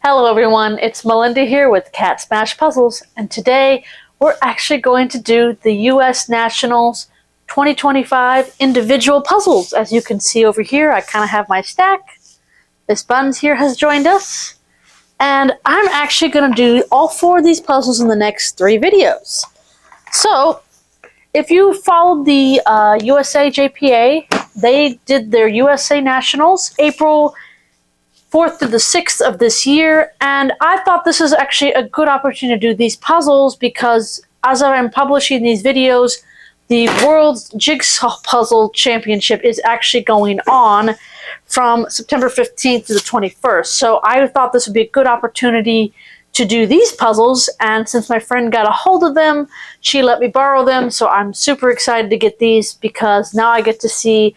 Hello everyone, it's Melinda here with CatSmashPuzzles, and today we're actually going to do the US Nationals 2025 individual puzzles. As you can see over here, I kind of have my stack. Miss Buns here has joined us, and I'm actually going to do all 4 of these puzzles in the next 3 videos. So, if you followed the USA JPA, they did their USA Nationals April 4th to the 6th of this year, and I thought this is actually a good opportunity to do these puzzles because as I'm publishing these videos, the World's Jigsaw Puzzle Championship is actually going on from September 15th to the 21st. So I thought this would be a good opportunity to do these puzzles, and since my friend got a hold of them, she let me borrow them, so I'm super excited to get these because now I get to see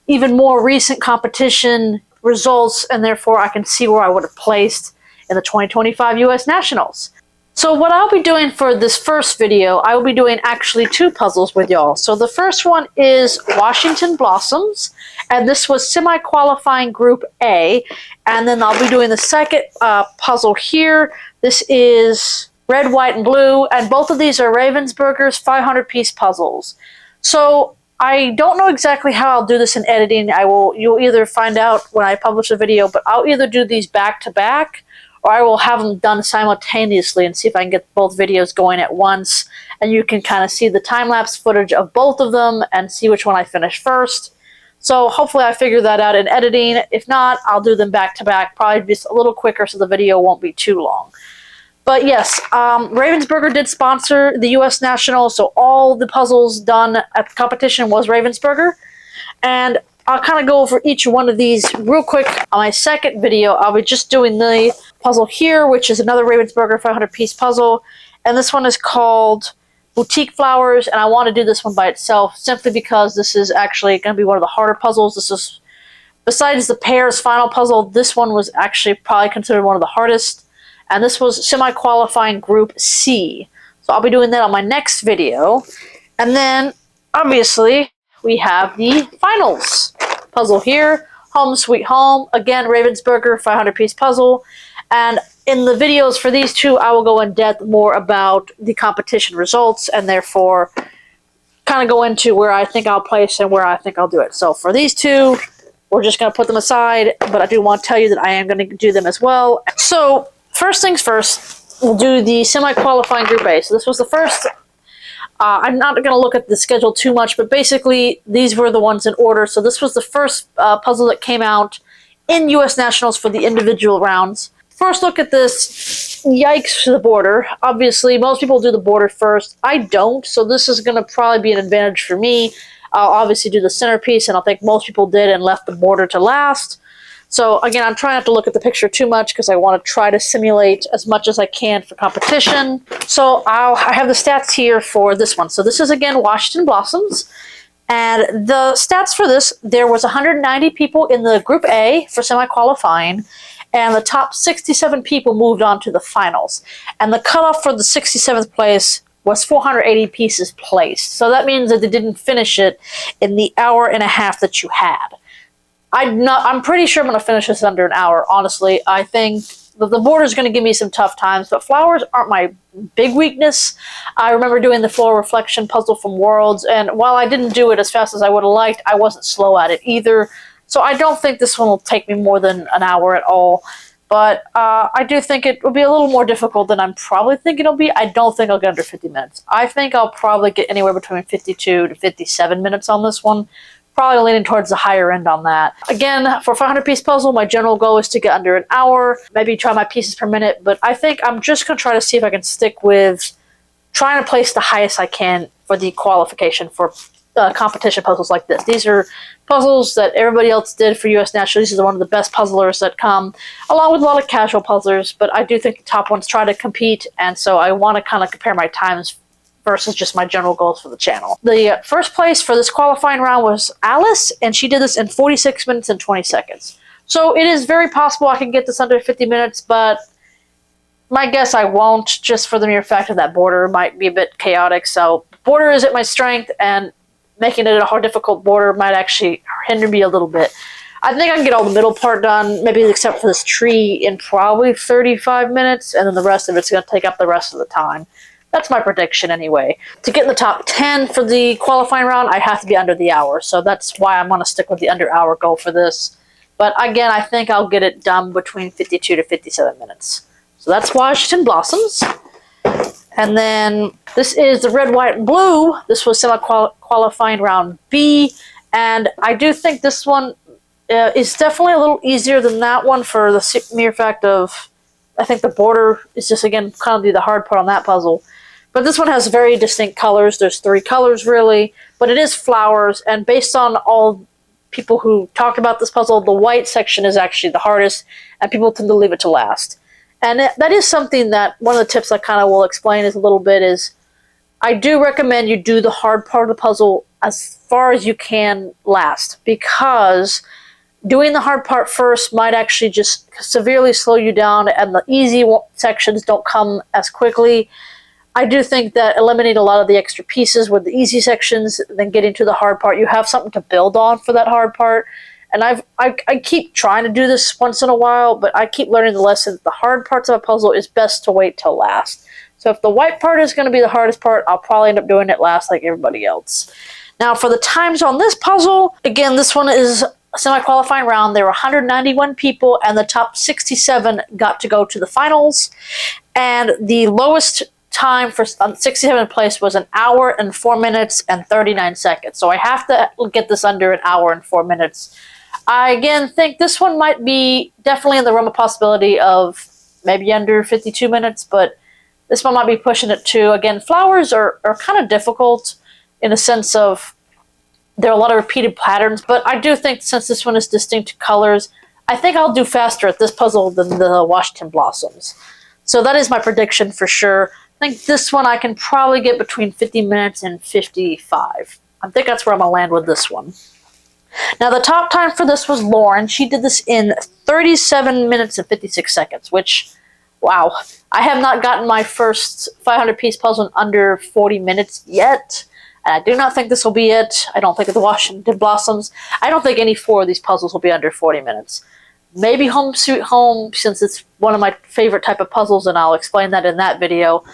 even more recent competition results, and therefore I can see where I would have placed in the 2025 US Nationals. So what I'll be doing for this first video, I will be doing actually 2 puzzles with y'all. So the first one is Washington Blossoms, and this was semi-qualifying Group A, and then I'll be doing the second puzzle here. This is Red, White, and Blue, and both of these are Ravensburger's 500-piece puzzles. So I don't know exactly how I'll do this in editing. You'll either find out when I publish a video, but I'll either do these back to back, or I will have them done simultaneously and see if I can get both videos going at once. And you can kind of see the time-lapse footage of both of them and see which one I finish first. So hopefully I figure that out in editing. If not, I'll do them back to back, probably just a little quicker so the video won't be too long. But yes, Ravensburger did sponsor the US National, so all the puzzles done at the competition was Ravensburger. And I'll kind of go over each one of these real quick. On my second video, I'll be just doing the puzzle here, which is another Ravensburger 500-piece puzzle. And this one is called Boutique Flowers, and I want to do this one by itself simply because this is actually going to be one of the harder puzzles. This is, besides the pairs final puzzle, this one was actually probably considered one of the hardest. And this was semi-qualifying Group C. So I'll be doing that on my next video. And then, obviously, we have the finals puzzle here. Home Sweet Home. Again, Ravensburger 500-piece puzzle. And in the videos for these 2, I will go in depth more about the competition results and therefore kind of go into where I think I'll place and where I think I'll do it. So for these 2, we're just going to put them aside. But I do want to tell you that I am going to do them as well. So first things first, we'll do the semi-qualifying Group A. So this was the first. I'm not going to look at the schedule too much, but basically these were the ones in order. So this was the first puzzle that came out in US Nationals for the individual rounds. First look at this. Yikes to the border. Obviously, most people do the border first. I don't, so this is going to probably be an advantage for me. I'll obviously do the centerpiece, and I think most people did and left the border to last. So again, I'm trying not to look at the picture too much because I want to try to simulate as much as I can for competition. So I have the stats here for this one. So this is, again, Washington Blossoms. And the stats for this, there was 190 people in the Group A for semi-qualifying, and the top 67 people moved on to the finals. And the cutoff for the 67th place was 480 pieces placed. So that means that they didn't finish it in the hour and a half that you had. I'm pretty sure I'm going to finish this under an hour, honestly. I think the border is going to give me some tough times, but flowers aren't my big weakness. I remember doing the floor reflection puzzle from Worlds, and while I didn't do it as fast as I would have liked, I wasn't slow at it either. So I don't think this one will take me more than an hour at all. But I do think it will be a little more difficult than I'm probably thinking it'll be. I don't think I'll get under 50 minutes. I think I'll probably get anywhere between 52 to 57 minutes on this one. Probably leaning towards the higher end on that. Again, for a 500-piece puzzle, my general goal is to get under an hour, maybe try my pieces per minute, but I think I'm just going to try to see if I can stick with trying to place the highest I can for the qualification for competition puzzles like this. These are puzzles that everybody else did for US National. These are one of the best puzzlers that come, along with a lot of casual puzzlers, but I do think the top ones try to compete, and so I want to kind of compare my times versus just my general goals for the channel. The first place for this qualifying round was Alice, and she did this in 46 minutes and 20 seconds. So it is very possible I can get this under 50 minutes, but my guess I won't, just for the mere fact of that border might be a bit chaotic. So border is at my strength, and making it a hard, difficult border might actually hinder me a little bit. I think I can get all the middle part done, maybe except for this tree, in probably 35 minutes, and then the rest of it's going to take up the rest of the time. That's my prediction anyway. To get in the top 10 for the qualifying round, I have to be under the hour, so that's why I'm going to stick with the under hour goal for this. But again, I think I'll get it done between 52 to 57 minutes. So that's Washington Blossoms. And then this is the red, white, and blue. This was semi-qualifying round B, and I do think this one is definitely a little easier than that one for the mere fact of, I think the border is just, again, kind of the hard part on that puzzle. But this one has very distinct colors. There's 3 colors, really, but it is flowers, and based on all people who talked about this puzzle, the white section is actually the hardest, and people tend to leave it to last. And that is something that, one of the tips I kind of will explain is a little bit is, I do recommend you do the hard part of the puzzle as far as you can last, because doing the hard part first might actually just severely slow you down, and the easy sections don't come as quickly. I do think that eliminating a lot of the extra pieces with the easy sections, then getting to the hard part, you have something to build on for that hard part. And I keep trying to do this once in a while, but I keep learning the lesson that the hard parts of a puzzle is best to wait till last. So if the white part is going to be the hardest part, I'll probably end up doing it last like everybody else. Now for the times on this puzzle, again, this one is a semi-qualifying round. There were 191 people, and the top 67 got to go to the finals. And the lowest time for 67th place was 1 hour and 4 minutes and 39 seconds. So I have to get this under 1 hour and 4 minutes. I, again, think this one might be definitely in the realm of possibility of maybe under 52 minutes, but this one might be pushing it too. Again, flowers are kind of difficult in a sense of there are a lot of repeated patterns, but I do think since this one is distinct colors, I think I'll do faster at this puzzle than the Washington Blossoms. So that is my prediction for sure. I think this one I can probably get between 50 minutes and 55. I think that's where I'm going to land with this one. Now, the top time for this was Lauren. She did this in 37 minutes and 56 seconds, which, wow. I have not gotten my first 500-piece puzzle in under 40 minutes yet. And I do not think this will be it. I don't think of the Washington Blossoms. I don't think any 4 of these puzzles will be under 40 minutes. Maybe Home Sweet Home, since it's one of my favorite type of puzzles, and I'll explain that in that video.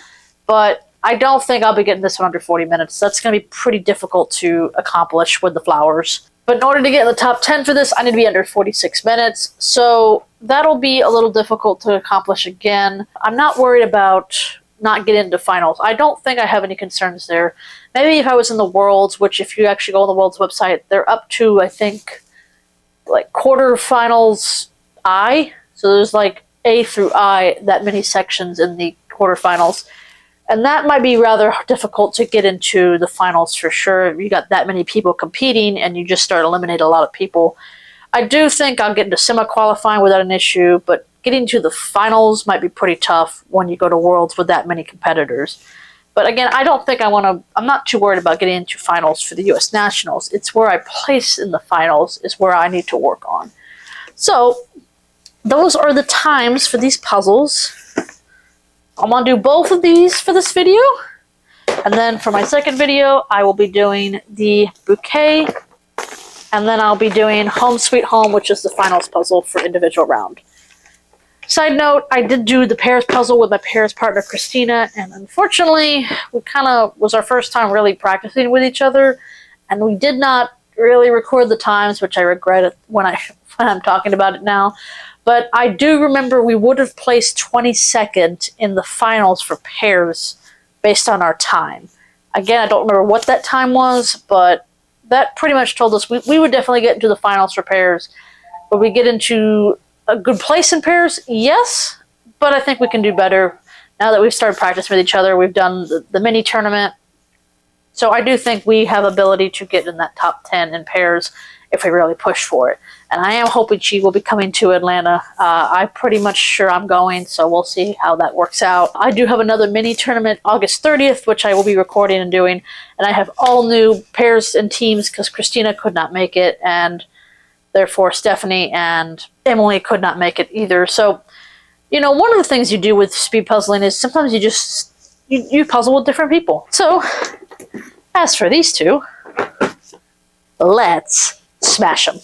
But I don't think I'll be getting this one under 40 minutes. That's going to be pretty difficult to accomplish with the flowers. But in order to get in the top 10 for this, I need to be under 46 minutes. So that'll be a little difficult to accomplish again. I'm not worried about not getting into finals. I don't think I have any concerns there. Maybe if I was in the Worlds, which if you actually go on the Worlds website, they're up to, I think, like quarterfinals I. So there's like A through I, that many sections in the quarterfinals. And that might be rather difficult to get into the finals for sure. You got that many people competing and you just start eliminating a lot of people. I do think I'll get into semi-qualifying without an issue, but getting to the finals might be pretty tough when you go to Worlds with that many competitors. But again, I don't think I'm not too worried about getting into finals for the US Nationals. It's where I place in the finals is where I need to work on. So those are the times for these puzzles. I'm going to do both of these for this video. And then for my second video, I will be doing the bouquet. And then I'll be doing Home Sweet Home, which is the finals puzzle for individual round. Side note, I did do the pairs puzzle with my pairs partner, Christina. And unfortunately, we kind of was our first time really practicing with each other. And we did not really record the times, which I regret when I'm talking about it now. But I do remember we would have placed 22nd in the finals for pairs based on our time. Again, I don't remember what that time was, but that pretty much told us we would definitely get into the finals for pairs. Would we get into a good place in pairs? Yes, but I think we can do better. Now that we've started practicing with each other, we've done the mini tournament. So I do think we have ability to get in that top 10 in pairs if we really push for it. And I am hoping she will be coming to Atlanta. I'm pretty much sure I'm going, so we'll see how that works out. I do have another mini tournament August 30th, which I will be recording and doing. And I have all new pairs and teams because Christina could not make it, and therefore Stephanie and Emily could not make it either. So, you know, one of the things you do with speed puzzling is sometimes you puzzle with different people. So, as for these two, let's smash them.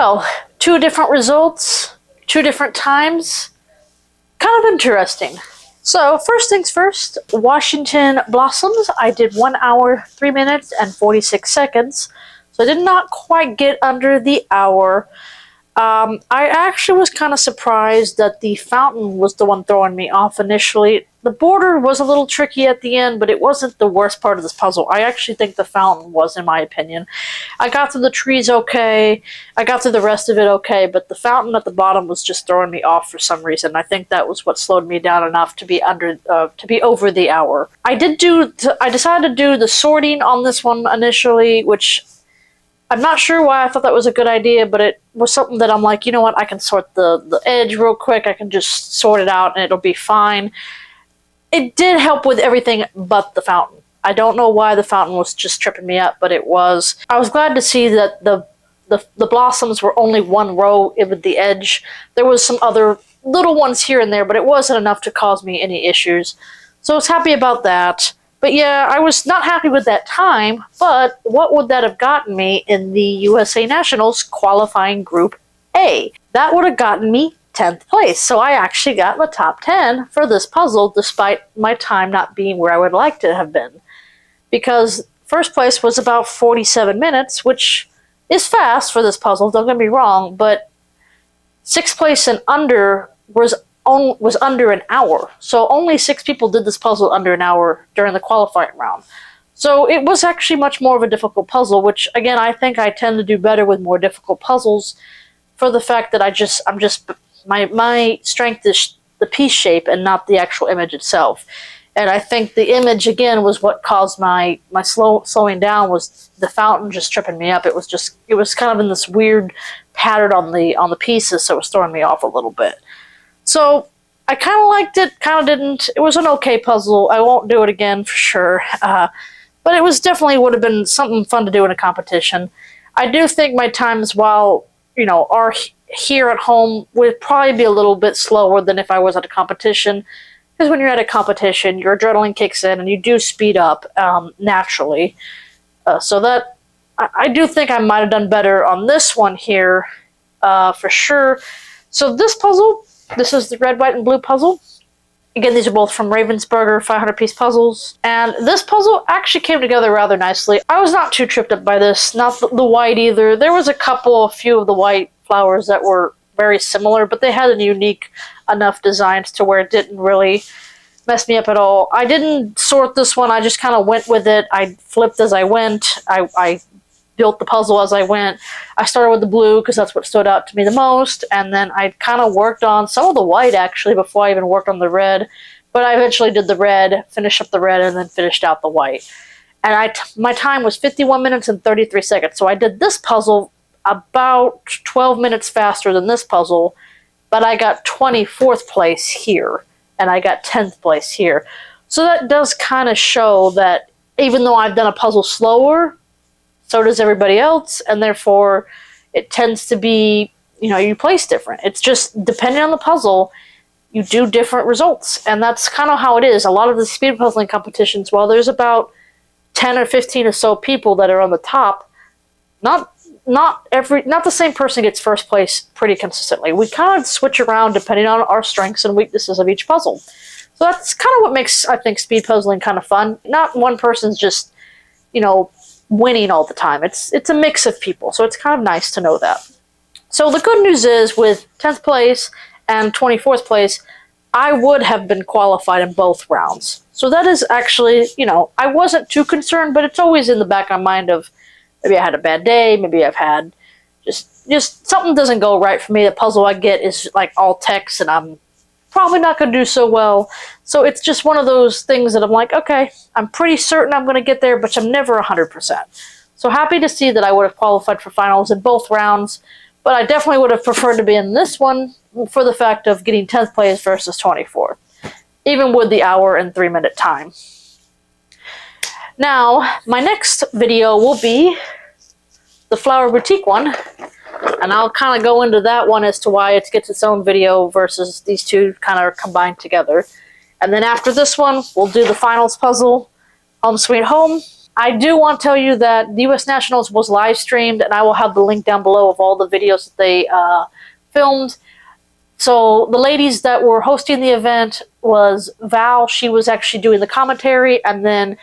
Well, 2 different results, 2 different times. Kind of interesting. So, first things first, Washington Blossoms. I did 1 hour, 3 minutes, and 46 seconds. So I did not quite get under the hour. I actually was kind of surprised that the fountain was the one throwing me off initially. The border was a little tricky at the end, but it wasn't the worst part of this puzzle. I actually think the fountain was, in my opinion. I got through the trees okay. I got through the rest of it okay, but the fountain at the bottom was just throwing me off for some reason. I think that was what slowed me down enough to be over the hour. I decided to do the sorting on this one initially, which I'm not sure why I thought that was a good idea, but it was something that I'm like, you know what, I can sort the edge real quick, I can just sort it out and it'll be fine. It did help with everything but the fountain. I don't know why the fountain was just tripping me up, but it was. I was glad to see that the blossoms were only 1 row with the edge. There was some other little ones here and there, but it wasn't enough to cause me any issues. So I was happy about that. But yeah, I was not happy with that time, but what would that have gotten me in the USA Nationals qualifying Group A? That would have gotten me 10th place, so I actually got in the top 10 for this puzzle, despite my time not being where I would like to have been. Because first place was about 47 minutes, which is fast for this puzzle, don't get me wrong, but 6th place and under was under an hour. So only 6 people did this puzzle under an hour during the qualifying round. So it was actually much more of a difficult puzzle, which again, I think I tend to do better with more difficult puzzles for the fact that my strength is the piece shape and not the actual image itself. And I think the image again was what caused my slowing down, was the fountain just tripping me up. It was kind of in this weird pattern on the pieces, so it was throwing me off a little bit. So I kind of liked it, kind of didn't. It was an okay puzzle. I won't do it again for sure. But it was definitely would have been something fun to do in a competition. I do think my times, while, are here at home, would probably be a little bit slower than if I was at a competition. Because when you're at a competition, your adrenaline kicks in and you do speed up naturally. So that, I do think I might have done better on this one here for sure. So this puzzle, this is the red, white, and blue puzzle. Again, these are both from Ravensburger 500-piece puzzles. And this puzzle actually came together rather nicely. I was not too tripped up by this, not the white either. There was a few of the white flowers that were very similar, but they had a unique enough designs to where it didn't really mess me up at all. I didn't sort this one, I just kind of went with it. I flipped as I went. I built the puzzle as I went. I started with the blue because that's what stood out to me the most, and then I kind of worked on some of the white actually before I even worked on the red, but I eventually did the red, finished up the red, and then finished out the white. And my time was 51 minutes and 33 seconds, so I did this puzzle about 12 minutes faster than this puzzle, but I got 24th place here, and I got 10th place here. So that does kind of show that even though I've done a puzzle slower, so does everybody else, and therefore it tends to be, you place different. It's just, depending on the puzzle, you do different results, and that's kind of how it is. A lot of the speed puzzling competitions, while there's about 10 or 15 or so people that are on the top, not the same person gets first place pretty consistently. We kind of switch around depending on our strengths and weaknesses of each puzzle. So that's kind of what makes, I think, speed puzzling kind of fun. Not one person's just, winning all the time. It's a mix of people, so it's kind of nice to know that. So the good news is, with 10th place and 24th place, I would have been qualified in both rounds. So that is actually, I wasn't too concerned, but it's always in the back of my mind of, maybe I had a bad day, maybe I've had just something doesn't go right for me. The puzzle I get is like all text and I'm probably not going to do so well. So it's just one of those things that I'm like, okay, I'm pretty certain I'm going to get there, but I'm never 100%. So happy to see that I would have qualified for finals in both rounds, but I definitely would have preferred to be in this one for the fact of getting 10th place versus 24th, even with the hour and 3 minute time. Now, my next video will be the Flower Boutique one, and I'll kind of go into that one as to why it gets its own video versus these two kind of combined together. And then after this one, we'll do the finals puzzle, Home Sweet Home. I do want to tell you that the U.S. Nationals was live streamed, and I will have the link down below of all the videos that they filmed. So the ladies that were hosting the event was Val. She was actually doing the commentary, and then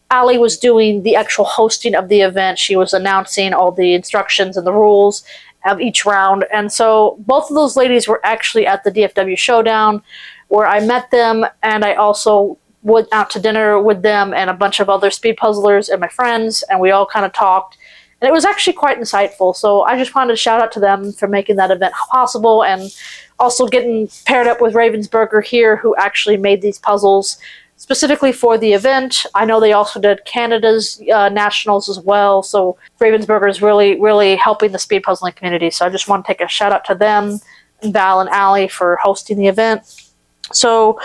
Allie was doing the actual hosting of the event. She was announcing all the instructions and the rules of each round. And so both of those ladies were actually at the DFW Showdown, where I met them, and I also went out to dinner with them and a bunch of other speed puzzlers and my friends, and we all kind of talked. And it was actually quite insightful. So I just wanted to shout out to them for making that event possible, and also getting paired up with Ravensburger here, who actually made these puzzles specifically for the event. I know they also did Canada's nationals as well, so Ravensburger is really, really helping the speed puzzling community. So I just want to take a shout out to them, and Val and Allie, for hosting the event. So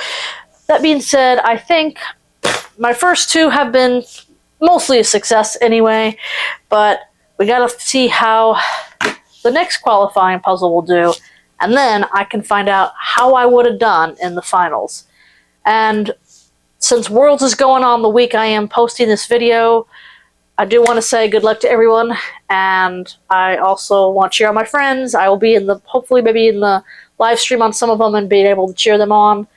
that being said, I think my first two have been mostly a success anyway, but we gotta see how the next qualifying puzzle will do, and then I can find out how I would have done in the finals. And since Worlds is going on the week I am posting this video, I do want to say good luck to everyone, and I also want to cheer on my friends. I will be in the, hopefully maybe in the live stream on some of them and being able to cheer them on.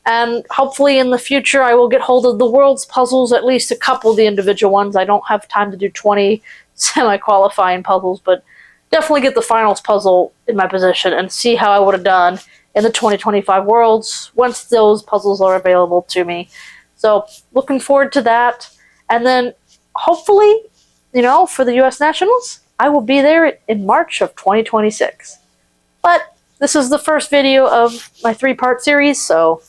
And hopefully in the future I will get hold of the Worlds puzzles, at least a couple of the individual ones. I don't have time to do 20 semi-qualifying puzzles, but definitely get the finals puzzle in my position and see how I would have done in the 2025 Worlds once those puzzles are available to me. So looking forward to that. And then hopefully, you know, for the US Nationals, I will be there in March of 2026. But this is the first video of my 3-part series, so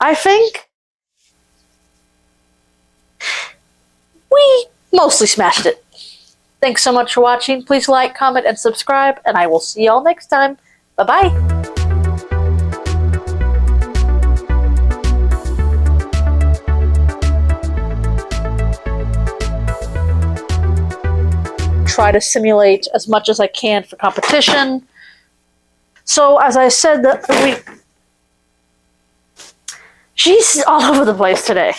I think we mostly smashed it. Thanks so much for watching. Please like, comment, and subscribe, and I will see y'all next time. Bye-bye. Try to simulate as much as I can for competition. So as I said, she's all over the place today.